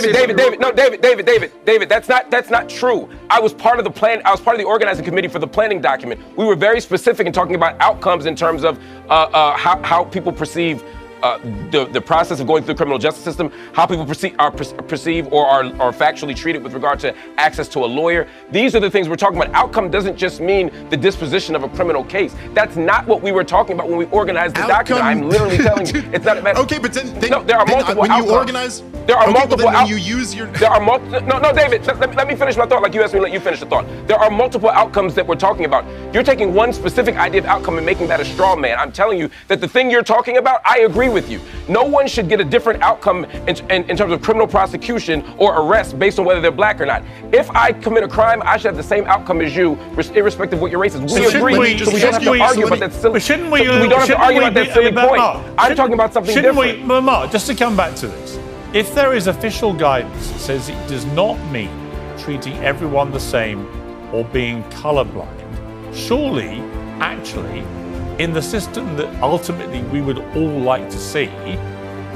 David, that's not true. I was part of the plan. I was part of the organizing committee for the planning document. We were very specific in talking about outcomes in terms of how people perceive the process of going through the criminal justice system, how people perceive or are factually treated with regard to access to a lawyer. These are the things we're talking about. Outcome doesn't just mean the disposition of a criminal case. That's not what we were talking about when we organized the document. I'm literally telling you, it's not a matter. Okay, but then no, there are multiple when outcomes. You organize. There are multiple when you use your. There are multiple. No, David. Let me finish my thought. Like you asked me, let you finish the thought. There are multiple outcomes that we're talking about. You're taking one specific idea of outcome and making that a straw man. I'm telling you that the thing you're talking about, I agree with you. No one should get a different outcome in terms of criminal prosecution or arrest based on whether they're black or not. If I commit a crime, I should have the same outcome as you, irrespective of what your race is. We agree, so we don't have to argue about that silly. But shouldn't we? We don't have to argue about that silly point. Mark, I'm talking about something different. Mark, just to come back to this, if there is official guidance that says it does not mean treating everyone the same or being colorblind, surely, actually, in the system that ultimately we would all like to see,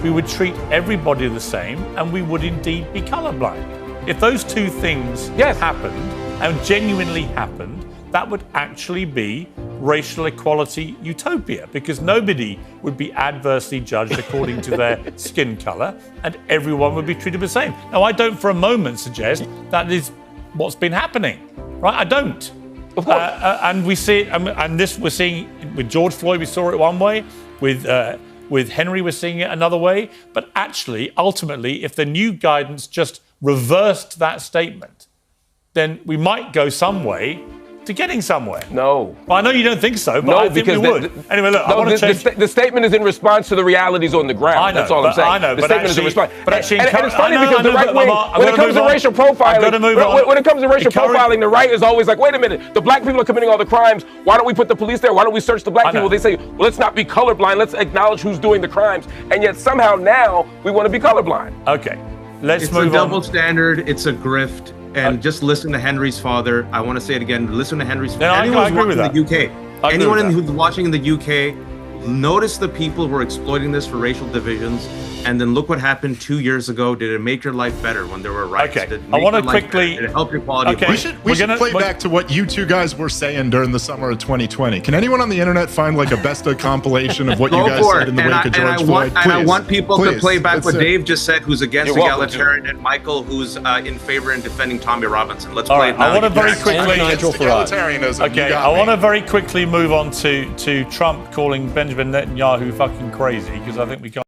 we would treat everybody the same and we would indeed be colorblind. If those two things happened and genuinely happened, that would actually be racial equality utopia, because nobody would be adversely judged according to their skin color and everyone would be treated the same. Now, I don't for a moment suggest that is what's been happening, right? I don't. Of course. And we see it, and this we're seeing with George Floyd, we saw it one way, with Henry, we're seeing it another way. But actually, ultimately, if the new guidance just reversed that statement, then we might go some way to getting somewhere. No. Well, I know you don't think so, but I think we would. Anyway, look, I want to change. The statement is in response to the realities on the ground. I know, that's all I'm saying. I know, the but statement actually, is in response. But actually, and it's funny because the right wing, when it comes to racial profiling, when it comes to racial profiling, the right is always like, wait a minute, the black people are committing all the crimes. Why don't we put the police there? Why don't we search the black people? They say, well, let's not be colorblind. Let's acknowledge who's doing the crimes. And yet somehow now we want to be colorblind. Okay, let's move on. It's a double standard. It's a grift. And just listen to Henry's father. I want to say it again. Listen to Henry's father. I agree with that. Anyone who's watching in the UK, notice the people who are exploiting this for racial divisions. And then look what happened 2 years ago. Did it make your life better when there were riots? Okay, I want to quickly. Did it help your quality of life? We should play back to what you two guys were saying during the summer of 2020. Can anyone on the internet find like a best of compilation of what you guys said in the wake of George Floyd? And I want people to play back what Dave just said, who's against egalitarian, and Michael, who's in favor and defending Tommy Robinson. Let's play it now. I want to very quickly. Egalitarianism. Okay, I want to very quickly move on to Trump calling Benjamin Netanyahu fucking crazy, because I think we can't.